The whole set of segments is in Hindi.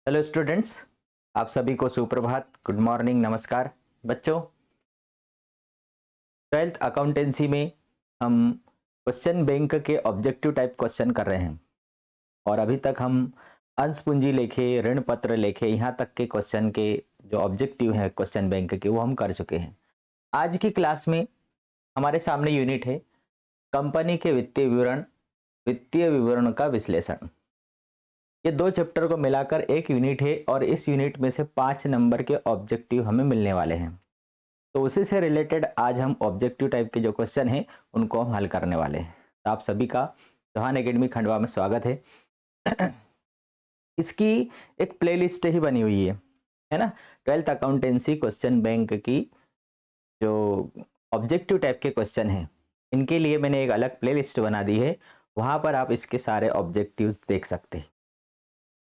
हेलो स्टूडेंट्स, आप सभी को सुप्रभात, गुड मॉर्निंग, नमस्कार। बच्चों, ट्वेल्थ अकाउंटेंसी में हम क्वेश्चन बैंक के ऑब्जेक्टिव टाइप क्वेश्चन कर रहे हैं और अभी तक हम अंश पूंजी लेखे, ऋण पत्र लेखे, यहाँ तक के क्वेश्चन के जो ऑब्जेक्टिव हैं क्वेश्चन बैंक के वो हम कर चुके हैं। आज की क्लास में हमारे सामने यूनिट है कंपनी के वित्तीय विवरण का विश्लेषण। ये दो चैप्टर को मिलाकर एक यूनिट है और इस यूनिट में से 5 नंबर के ऑब्जेक्टिव हमें मिलने वाले हैं। तो उसी से रिलेटेड आज हम ऑब्जेक्टिव टाइप के जो क्वेश्चन हैं उनको हम हल करने वाले हैं। तो आप सभी का चौहान एकेडमी खंडवा में स्वागत है। इसकी एक प्लेलिस्ट ही बनी हुई है ना। ट्वेल्थ अकाउंटेंसी क्वेश्चन बैंक की जो ऑब्जेक्टिव टाइप के क्वेश्चन हैं इनके लिए मैंने एक अलग प्लेलिस्ट बना दी है। वहाँ पर आप इसके सारे ऑब्जेक्टिव्स देख सकते हैं।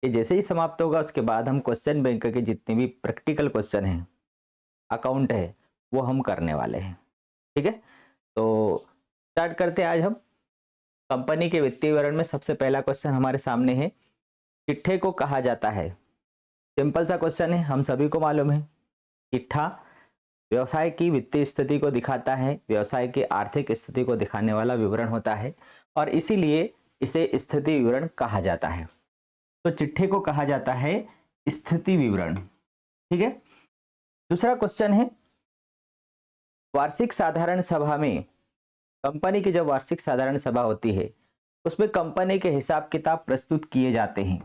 ये जैसे ही समाप्त होगा उसके बाद हम क्वेश्चन बैंक के जितने भी प्रैक्टिकल क्वेश्चन हैं, अकाउंट है, वो हम करने वाले हैं। ठीक है, तो स्टार्ट करते हैं। आज हम कंपनी के वित्तीय विवरण में सबसे पहला क्वेश्चन हमारे सामने है, चिट्ठे को कहा जाता है। सिंपल सा क्वेश्चन है, हम सभी को मालूम है चिट्ठा व्यवसाय की वित्तीय स्थिति को दिखाता है, व्यवसाय की आर्थिक स्थिति को दिखाने वाला विवरण होता है और इसीलिए इसे स्थिति विवरण कहा जाता है। तो चिट्ठे को कहा जाता है स्थिति विवरण। ठीक है, दूसरा क्वेश्चन है, वार्षिक साधारण सभा में, कंपनी की जब वार्षिक साधारण सभा होती है उसमें कंपनी के हिसाब किताब प्रस्तुत किए जाते हैं।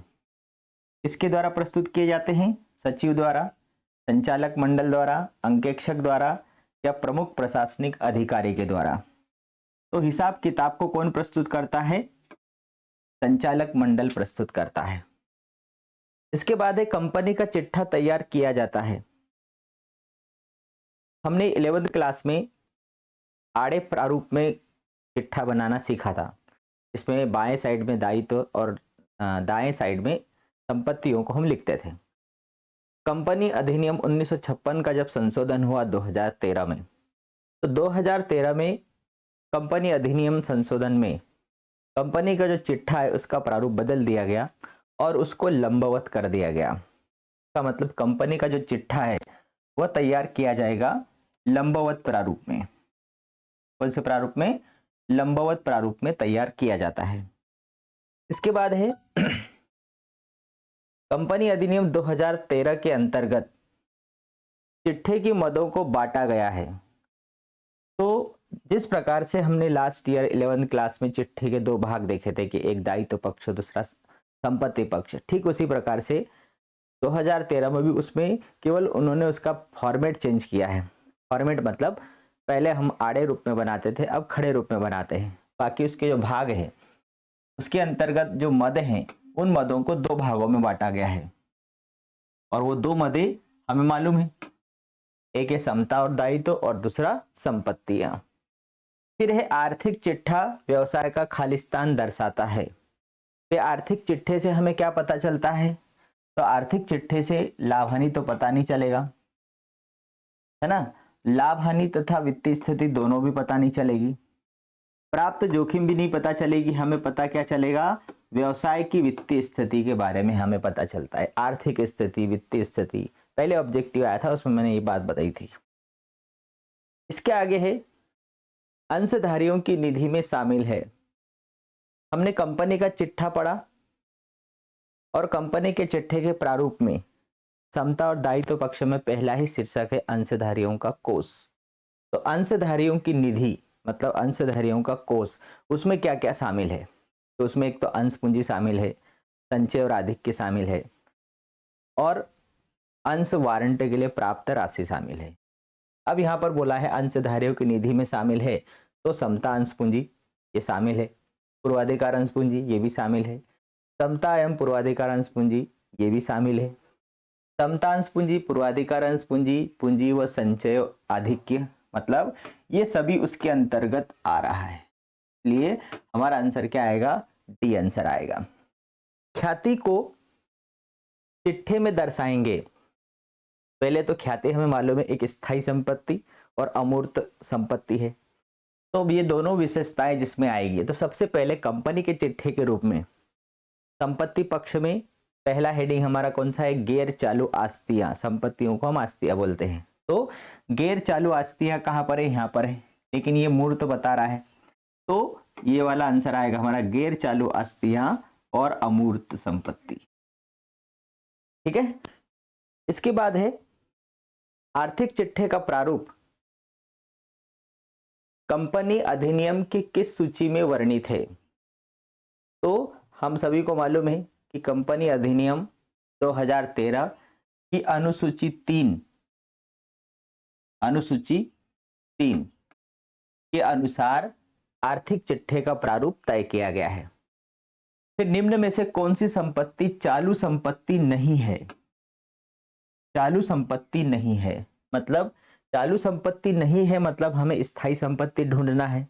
किसके द्वारा प्रस्तुत किए जाते हैं? सचिव द्वारा, संचालक मंडल द्वारा, अंकेक्षक द्वारा या प्रमुख प्रशासनिक अधिकारी के द्वारा। तो हिसाब किताब को कौन प्रस्तुत करता है? संचालक मंडल प्रस्तुत करता है। इसके बाद एक कंपनी का चिट्ठा तैयार किया जाता है। हमने 11वीं क्लास में आड़े प्रारूप में चिट्ठा बनाना सीखा था, इसमें बाएं साइड में दायित्व और दाएं साइड में संपत्तियों को हम लिखते थे। कंपनी अधिनियम 1956 का जब संशोधन हुआ 2013 में, तो 2013 में कंपनी अधिनियम संशोधन में कंपनी का जो चिट्ठा है उसका प्रारूप बदल दिया गया और उसको लंबवत कर दिया गया। इसका मतलब कंपनी का जो चिट्ठा है वह तैयार किया जाएगा लंबवत प्रारूप में। कौन से प्रारूप में? लंबवत प्रारूप में तैयार किया जाता है। इसके बाद है कंपनी अधिनियम 2013 के अंतर्गत चिट्ठे की मदों को बांटा गया है। तो जिस प्रकार से हमने लास्ट ईयर 11वीं क्लास में चिट्ठे के दो भाग देखे थे कि एक दायित्व पक्ष दूसरा संपत्ति पक्ष, ठीक उसी प्रकार से 2013 में भी उसमें केवल उन्होंने उसका फॉर्मेट चेंज किया है। फॉर्मेट मतलब पहले हम आड़े रूप में बनाते थे, अब खड़े रूप में बनाते हैं। बाकी उसके जो भाग है उसके अंतर्गत जो मद हैं उन मदों को दो भागों में बांटा गया है और वो दो मदे हमें मालूम है, एक है समता और दायित्व और दूसरा संपत्तियां। फिर है आर्थिक चिट्ठा व्यवसाय का खालिस्तान दर्शाता है। तो आर्थिक चिट्ठे से हमें क्या पता चलता है? तो आर्थिक चिट्ठे से लाभ हानि तो पता नहीं चलेगा, है ना। लाभ हानि तथा वित्तीय स्थिति दोनों भी पता नहीं चलेगी। प्राप्त जोखिम भी नहीं पता चलेगी। हमें पता क्या चलेगा? व्यवसाय की वित्तीय स्थिति के बारे में हमें पता चलता है। आर्थिक स्थिति, वित्तीय स्थिति, पहले ऑब्जेक्टिव आया था उसमें मैंने ये बात बताई थी। इसके आगे है अंशधारियों की निधि में शामिल है। हमने कंपनी का चिट्ठा पढ़ा और कंपनी के चिट्ठे के प्रारूप में समता और दायित्व पक्ष में पहला ही शीर्षक है अंशधारियों का कोष। तो अंशधारियों की निधि मतलब अंशधारियों का कोष, उसमें क्या क्या शामिल है? तो उसमें एक तो अंश पूंजी शामिल है, संचय और आधिक्य शामिल है और अंश वारंट के लिए प्राप्त राशि शामिल है। अब यहाँ पर बोला है अंशधारियों की निधि में शामिल है, तो समता अंश पूंजी ये शामिल है, पूर्वाधिकार अंश पूंजी ये भी शामिल है, समता एवं पूर्वाधिकार अंश पूंजी ये भी शामिल है, समता अंश पूंजी, पूर्वाधिकार अंश पूंजी, पूंजी व संचय आधिक्य, मतलब ये सभी उसके अंतर्गत आ रहा है। इसलिए हमारा आंसर क्या आएगा? डी आंसर आएगा। ख्याति को चिट्ठे में दर्शाएंगे। पहले तो ख्याति हमें मालूम है एक स्थायी संपत्ति और अमूर्त संपत्ति है, तो ये दोनों विशेषताएं जिसमें आएगी। तो सबसे पहले कंपनी के चिट्ठे के रूप में संपत्ति पक्ष में पहला हेडिंग हमारा कौन सा है, गैर चालू आस्तियां, संपत्तियों को हम आस्तियां बोलते हैं। तो गैर चालू आस्तियां कहाँ पर है, यहाँ पर है, लेकिन ये मूर्त बता रहा है, तो ये वाला आंसर आएगा हमारा गैर चालू आस्तियां और अमूर्त संपत्ति। ठीक है, इसके बाद है आर्थिक चिट्ठे का प्रारूप कंपनी अधिनियम की किस सूची में वर्णित है। तो हम सभी को मालूम है कि कंपनी अधिनियम 2013 की अनुसूची 3 के अनुसार आर्थिक चिट्ठे का प्रारूप तय किया गया है। फिर निम्न में से कौन सी संपत्ति चालू संपत्ति नहीं है। चालू संपत्ति नहीं है मतलब, चालू संपत्ति नहीं है मतलब हमें स्थायी संपत्ति ढूंढना है।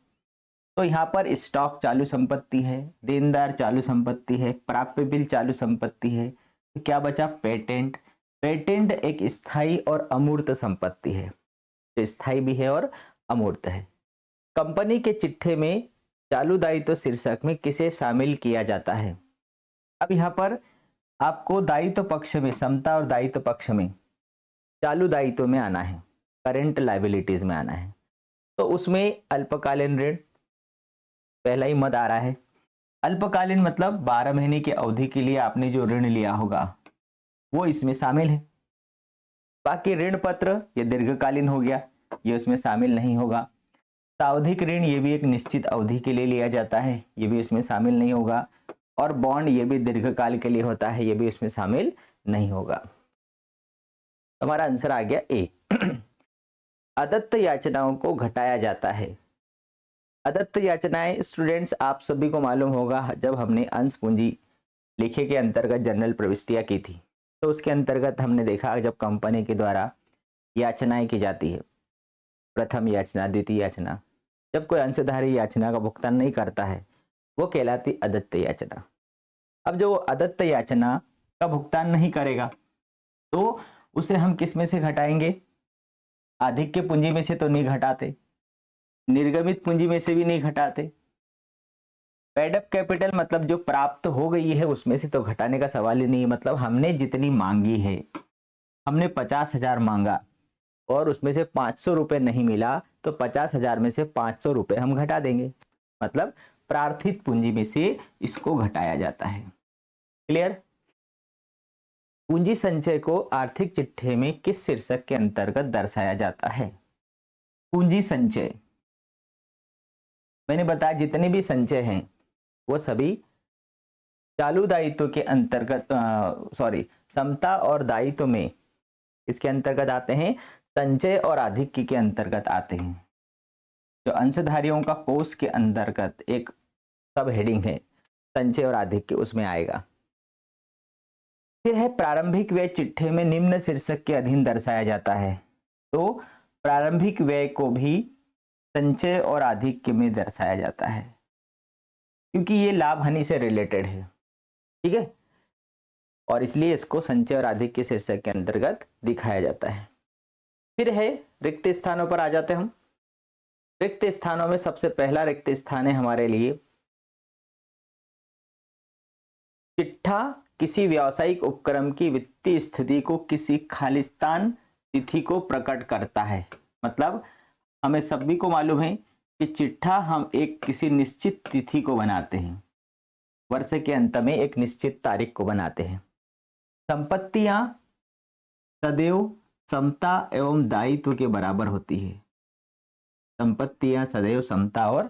तो यहाँ पर स्टॉक चालू संपत्ति है, देनदार चालू संपत्ति है, प्राप्य बिल चालू संपत्ति है, तो क्या बचा, पेटेंट। पेटेंट एक स्थायी और अमूर्त संपत्ति है, जो स्थायी भी है और अमूर्त है। कंपनी के चिट्ठे में चालू दायित्व शीर्षक में किसे शामिल किया जाता है। अब यहाँ पर आपको दायित्व पक्ष में, समता और दायित्व पक्ष में चालू दायित्व में आना है, करेंट लायबिलिटीज में आना है। तो उसमें अल्पकालीन ऋण पहला ही मद आ रहा है। अल्पकालीन मतलब 12 महीने की अवधि के लिए आपने जो ऋण लिया होगा वो इसमें शामिल है। बाकी ऋण पत्र ये दीर्घकालीन हो गया, ये उसमें शामिल नहीं होगा। सावधिक ऋण ये भी एक निश्चित अवधि के लिए लिया जाता है, ये भी इसमें शामिल नहीं होगा। और बॉन्ड ये भी दीर्घकाल के लिए होता है, ये भी इसमें शामिल नहीं होगा। हमारा आंसर आ गया ए। अदत्त याचनाओं को घटाया जाता है। अदत्त याचनाएं स्टूडेंट्स आप सभी को मालूम होगा, जब हमने अंश पूंजी लेखे के अंतर्गत जनरल प्रविष्टियां की थी तो उसके अंतर्गत हमने देखा जब कंपनी के द्वारा याचनाएं की जाती है, प्रथम याचना, द्वितीय याचना, जब कोई अंशधारी याचना का भुगतान नहीं करता है वो कहलाती अदत्त याचना। अब जो अदत्त याचना का भुगतान नहीं करेगा तो उसे हम किस में से घटाएंगे, आधिक्य पूंजी में से तो नहीं घटाते, निर्गमित पूंजी में से भी नहीं घटाते, पेड अप कैपिटल मतलब जो प्राप्त हो गई है उसमें से तो घटाने का सवाल ही नहीं। मतलब हमने जितनी मांगी है, हमने 50,000 मांगा और उसमें से 500 रुपए नहीं मिला तो 50,000 में से 500 रुपए हम घटा देंगे, मतलब प्रार्थित पूंजी में से इसको घटाया जाता है। क्लियर। पूंजी संचय को आर्थिक चिट्ठे में किस शीर्षक के अंतर्गत दर्शाया जाता है। पूंजी संचय, मैंने बताया जितने भी संचय हैं वो सभी चालू दायित्व के अंतर्गत समता और दायित्व में इसके अंतर्गत आते हैं, संचय और आधिक्य के अंतर्गत आते हैं। जो अंशधारियों का कोष के अंतर्गत एक सब हेडिंग है संचय और आधिक्य, उसमें आएगा। फिर है प्रारंभिक व्यय चिट्ठे में निम्न शीर्षक के अधीन दर्शाया जाता है। तो प्रारंभिक व्यय को भी संचय और आधिक्य में दर्शाया जाता है क्योंकि ये लाभ हानि से रिलेटेड है, ठीक है, और इसलिए इसको संचय और आधिक्य शीर्षक के अंतर्गत दिखाया जाता है। फिर है रिक्त स्थानों पर आ जाते हैं हम। रिक्त स्थानों में सबसे पहला रिक्त स्थान है हमारे लिए, चिट्ठा किसी व्यावसायिक उपक्रम की वित्तीय स्थिति को किसी खालिस्तान तिथि को प्रकट करता है। मतलब हमें सभी को मालूम है कि चिट्ठा हम एक किसी निश्चित तिथि को बनाते हैं, वर्ष के अंत में एक निश्चित तारीख को बनाते हैं। संपत्तियां सदैव समता एवं दायित्व के बराबर होती है। संपत्तियां सदैव समता और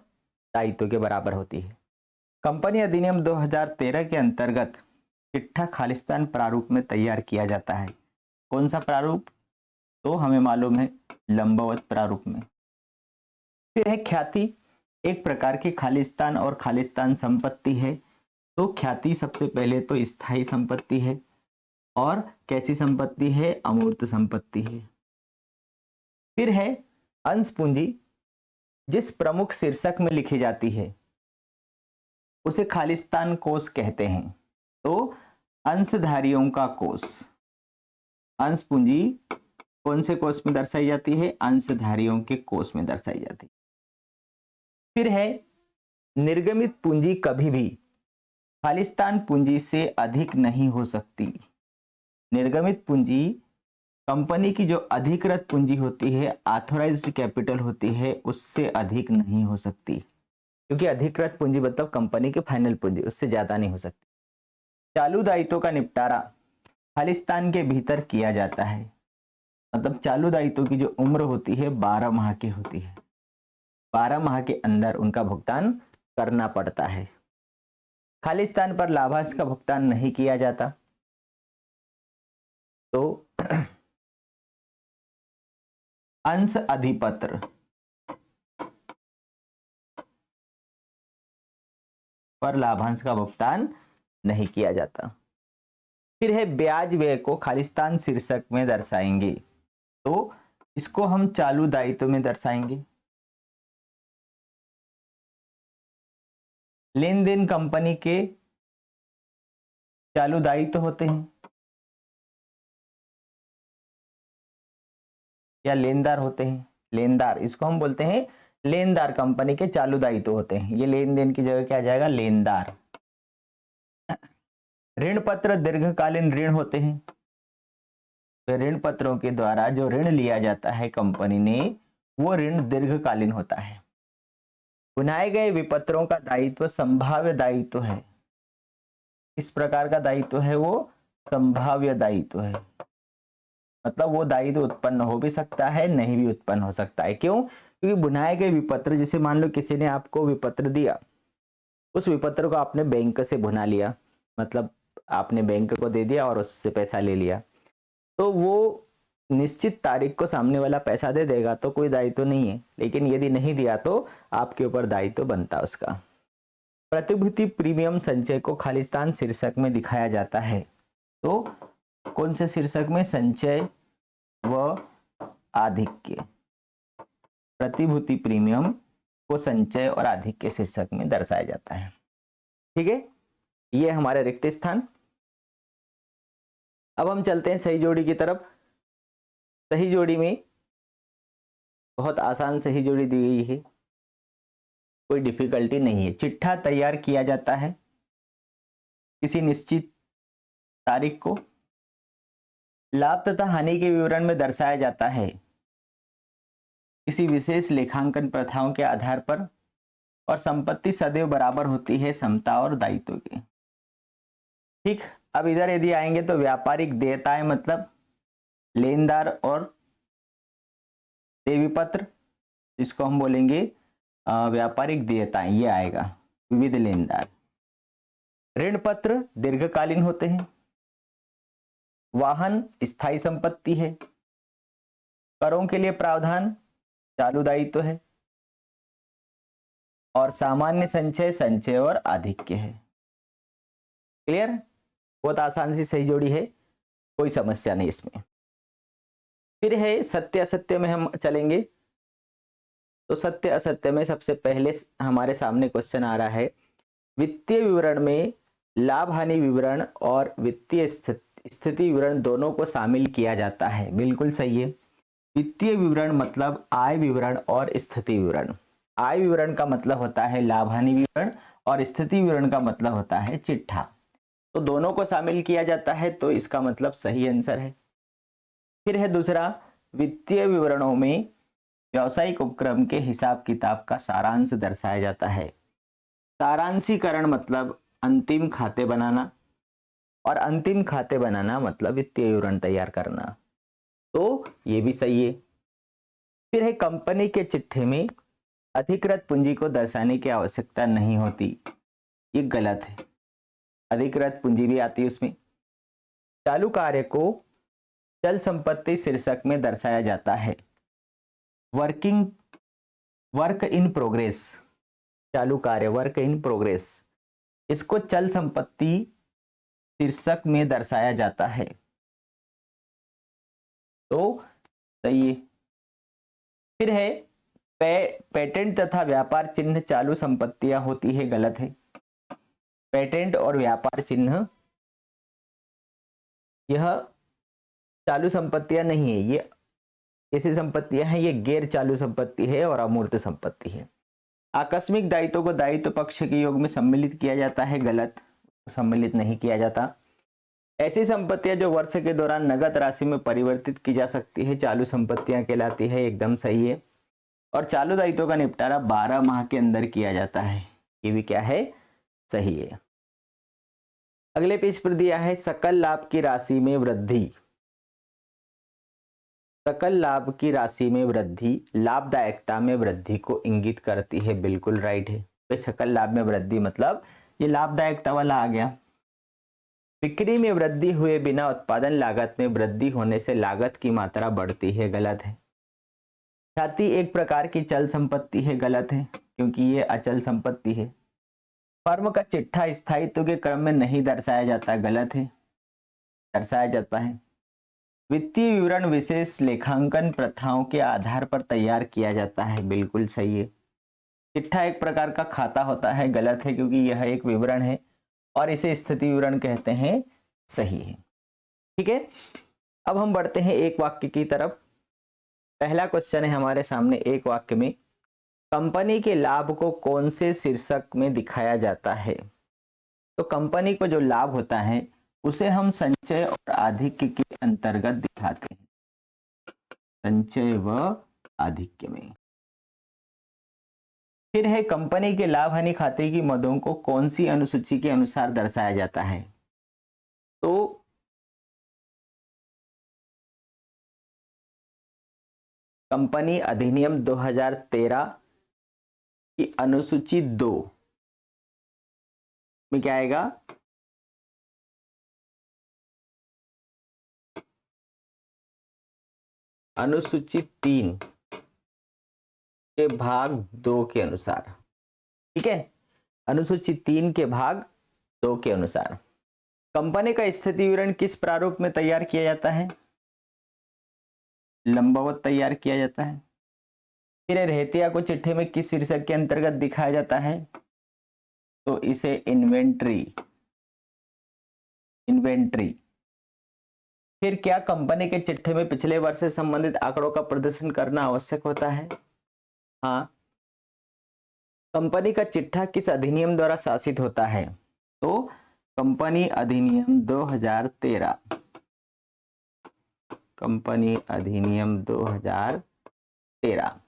दायित्व के बराबर होती है। कंपनी अधिनियम 2013 के अंतर्गत चिट्ठा खालिस्तान प्रारूप में तैयार किया जाता है। कौन सा प्रारूप, तो हमें मालूम है लंबवत प्रारूप में। फिर है ख्याति, एक प्रकार की खालिस्तान और खालिस्तान संपत्ति है। तो ख्याति सबसे पहले तो स्थायी संपत्ति है और कैसी संपत्ति है, अमूर्त संपत्ति है। फिर है अंश पूंजी, जिस प्रमुख शीर्षक में लिखी जाती है उसे खालिस्तान कोष कहते हैं। तो अंशधारियों का कोष, अंश पूंजी कौन से कोष में दर्शाई जाती है, अंशधारियों के कोष में दर्शाई जाती है। फिर है निर्गमित पूंजी कभी भी खालिस्तान पूंजी से अधिक नहीं हो सकती। निर्गमित पूंजी कंपनी की जो अधिकृत पूंजी होती है, ऑथोराइज्ड कैपिटल होती है, उससे अधिक नहीं हो सकती, क्योंकि अधिकृत पूंजी मतलब कंपनी की फाइनल पूंजी, उससे ज्यादा नहीं हो सकती। चालू दायित्वों का निपटारा खालिस्तान के भीतर किया जाता है, मतलब चालू दायित्वों की जो उम्र होती है 12 माह की होती है, 12 माह के अंदर उनका भुगतान करना पड़ता है। खालिस्तान पर लाभांश का भुगतान नहीं किया जाता। तो अंश अधिपत्र पर लाभांश का भुगतान नहीं किया जाता। फिर है ब्याज व्यय को खालिस्तान शीर्षक में दर्शाएंगे, तो इसको हम चालू दायित्व में दर्शाएंगे। लेन देन कंपनी के चालू दायित्व होते हैं या लेनदार होते हैं। लेनदार, इसको हम बोलते हैं लेनदार, कंपनी के चालू दायित्व होते हैं। ये लेन देन की जगह क्या आ जाएगा, लेनदार। ऋण पत्र दीर्घकालीन ऋण होते हैं। तो ऋण पत्रों के द्वारा जो ऋण लिया जाता है कंपनी ने, वो ऋण दीर्घकालीन होता है। बुनाए गए विपत्रों का दायित्व संभाव्य दायित्व है। इस प्रकार का दायित्व है वो संभाव्य दायित्व है, मतलब वो दायित्व उत्पन्न हो भी सकता है, नहीं भी उत्पन्न हो सकता है। क्यों? क्योंकि बुनाए गए विपत्र, जैसे मान लो किसी ने आपको विपत्र दिया, उस विपत्र को आपने बैंक से बुना लिया, मतलब आपने बैंक को दे दिया और उससे पैसा ले लिया, तो वो निश्चित तारीख को सामने वाला पैसा दे देगा तो कोई दायित्व नहीं है, लेकिन यदि नहीं दिया तो आपके ऊपर दायित्व बनता उसका। प्रतिभूति प्रीमियम संचय को खालिस्तान शीर्षक में दिखाया जाता है, तो कौन से शीर्षक में? संचय व आधिक्य। प्रतिभूति प्रीमियम को संचय और आधिक्य शीर्षक में दर्शाया जाता है। ठीक है, ये हमारे रिक्त स्थान। अब हम चलते हैं सही जोड़ी की तरफ। सही जोड़ी में बहुत आसान सही जोड़ी दी गई है, कोई डिफिकल्टी नहीं है। चिट्ठा तैयार किया जाता है किसी निश्चित तारीख को, लाभ तथा हानि के विवरण में दर्शाया जाता है किसी विशेष लेखांकन प्रथाओं के आधार पर, और संपत्ति सदैव बराबर होती है समता और दायित्व के। ठीक, अब इधर यदि आएंगे तो व्यापारिक देयताएं, मतलब लेनदार और देवी पत्र, इसको हम बोलेंगे व्यापारिक देयताएं, ये आएगा विविध लेनदार। ऋण पत्र दीर्घकालीन होते हैं। वाहन स्थायी संपत्ति है। करों के लिए प्रावधान चालू दायित्व है। और सामान्य संचय संचय और आधिक्य है। क्लियर? बहुत आसान सी सही जोड़ी है, कोई समस्या नहीं इसमें। फिर है सत्य असत्य में हम चलेंगे। तो सत्य असत्य में सबसे पहले हमारे सामने क्वेश्चन आ रहा है, वित्तीय विवरण में लाभ हानि विवरण और वित्तीय स्थिति विवरण दोनों को शामिल किया जाता है। बिल्कुल सही है। वित्तीय विवरण मतलब आय विवरण और स्थिति विवरण। आय विवरण का मतलब होता है लाभ हानि विवरण और स्थिति विवरण का मतलब होता है चिट्ठा। तो दोनों को शामिल किया जाता है, तो इसका मतलब सही आंसर है। फिर है दूसरा, वित्तीय विवरणों में व्यावसायिक उपक्रम के हिसाब किताब का सारांश दर्शाया जाता है। सारांशीकरण मतलब अंतिम खाते बनाना, और अंतिम खाते बनाना मतलब वित्तीय विवरण तैयार करना, तो ये भी सही है। फिर है कंपनी के चिट्ठे में अधिकृत पूंजी को दर्शाने की आवश्यकता नहीं होती, ये गलत है। अधिकृत पूंजी भी आती है उसमें। चालू कार्य को चल संपत्ति शीर्षक में दर्शाया जाता है। वर्क इन प्रोग्रेस, चालू कार्य वर्क इन प्रोग्रेस, इसको चल संपत्ति शीर्षक में दर्शाया जाता है, तो सही है। फिर है पेटेंट तथा व्यापार चिन्ह चालू संपत्तियां होती है, गलत है। पेटेंट और व्यापार चिन्ह यह चालू संपत्तियां नहीं है, ये ऐसी संपत्तियां हैं, ये गैर चालू संपत्ति है और अमूर्त संपत्ति है। आकस्मिक दायित्वों को दायित्व पक्ष के योग में सम्मिलित किया जाता है, गलत। सम्मिलित नहीं किया जाता। ऐसी संपत्तियां जो वर्ष के दौरान नगद राशि में परिवर्तित की जा सकती है चालू संपत्तियां कहलाती है, एकदम सही है। और चालू दायित्वों का निपटारा 12 माह के अंदर किया जाता है, ये भी क्या है, सही है। अगले पेज पर दिया है सकल लाभ की राशि में वृद्धि। सकल लाभ की राशि में वृद्धि लाभदायकता में वृद्धि को इंगित करती है, बिल्कुल राइट है। तो सकल लाभ में वृद्धि मतलब ये लाभदायकता वाला आ गया। बिक्री में वृद्धि हुए बिना उत्पादन लागत में वृद्धि होने से लागत की मात्रा बढ़ती है, गलत है। ख्याति एक प्रकार की चल संपत्ति है, गलत है क्योंकि ये अचल संपत्ति है। फर्म का चिट्ठा स्थायित्व के क्रम में नहीं दर्शाया जाता, गलत है, दर्शाया जाता है। वित्तीय विवरण विशेष लेखांकन प्रथाओं के आधार पर तैयार किया जाता है, बिल्कुल सही है। चिट्ठा एक प्रकार का खाता होता है, गलत है क्योंकि यह एक विवरण है और इसे स्थिति विवरण कहते हैं, सही है। ठीक है, अब हम बढ़ते हैं एक वाक्य की तरफ। पहला क्वेश्चन है हमारे सामने एक वाक्य में, कंपनी के लाभ को कौन से शीर्षक में दिखाया जाता है। तो कंपनी को जो लाभ होता है उसे हम संचय और आधिक्य के अंतर्गत दिखाते हैं, संचय व आधिक्य में। फिर है कंपनी के लाभ हानि खाते की मदों को कौन सी अनुसूची के अनुसार दर्शाया जाता है। तो कंपनी अधिनियम 2013 की अनुसूची 2 में क्या आएगा, अनुसूची 3 के भाग 2 के अनुसार। ठीक है, अनुसूची 3 के भाग 2 के अनुसार कंपनी का स्थिति विवरण किस प्रारूप में तैयार किया जाता है, लंबवत तैयार किया जाता है। फिर रहतिया को चिट्ठे में किस शीर्षक के अंतर्गत दिखाया जाता है, तो इसे इन्वेंट्री, इन्वेंट्री। फिर क्या कंपनी के चिट्ठे में पिछले वर्ष से संबंधित आंकड़ों का प्रदर्शन करना आवश्यक होता है, हाँ। कंपनी का चिट्ठा किस अधिनियम द्वारा शासित होता है, तो कंपनी अधिनियम 2013, कंपनी अधिनियम 2013।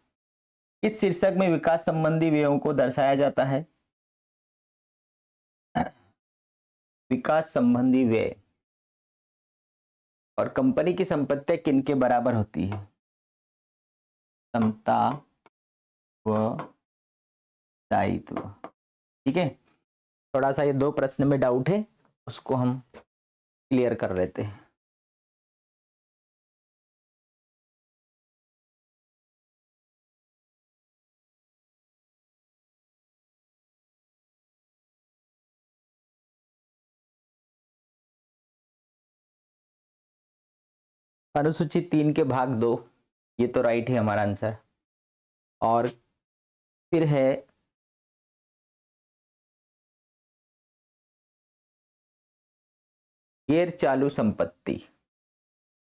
इस शीर्षक में विकास संबंधी व्ययों को दर्शाया जाता है, विकास संबंधी व्यय। और कंपनी की संपत्तियां किनके बराबर होती है, क्षमता व दायित्व। ठीक है, थोड़ा सा ये 2 प्रश्न में डाउट है, उसको हम क्लियर कर लेते हैं। अनुसूची 3 के भाग 2, ये तो राइट है हमारा आंसर। और फिर है गैर चालू संपत्ति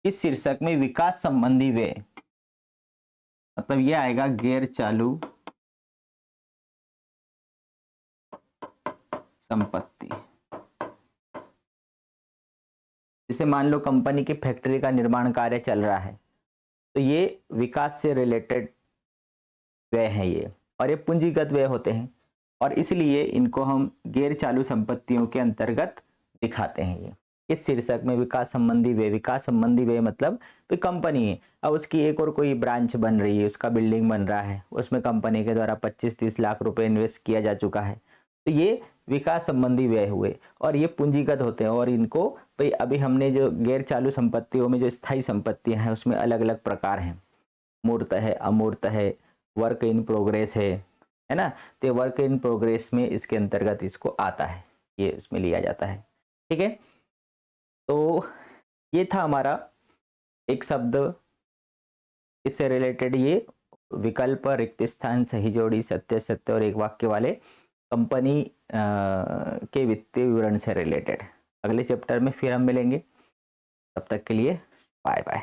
इस शीर्षक में विकास संबंधी व्यय, मतलब ये आएगा गैर चालू संपत्ति। जैसे मान लो कंपनी की फैक्ट्री का निर्माण कार्य चल रहा है, तो ये विकास से रिलेटेड व्यय है ये, और ये पूंजीगत व्यय होते हैं और इसलिए इनको हम गैर चालू संपत्तियों के अंतर्गत दिखाते हैं। ये इस शीर्षक में विकास संबंधी व्यय, विकास संबंधी व्यय मतलब कोई कंपनी है, अब उसकी एक और कोई ब्रांच बन रही है, उसका बिल्डिंग बन रहा है, उसमें कंपनी के द्वारा 25-30 लाख रुपए इन्वेस्ट किया जा चुका है, तो ये विकास संबंधी व्यय हुए और ये पूंजीगत होते हैं। और इनको भाई अभी हमने जो गैर चालू संपत्तियों में जो स्थायी संपत्तियां हैं उसमें अलग अलग प्रकार हैं, मूर्त है, अमूर्त है, वर्क इन प्रोग्रेस है ना। तो वर्क इन प्रोग्रेस में इसके अंतर्गत इसको आता है, ये इसमें लिया जाता है। ठीक है, तो ये था हमारा एक शब्द इससे रिलेटेड, ये विकल्प, रिक्त स्थान, सही जोड़ी, सत्य सत्य और एक वाक्य वाले कंपनी के वित्तीय विवरण से रिलेटेड। अगले चैप्टर में फिर हम मिलेंगे, तब तक के लिए बाय बाय।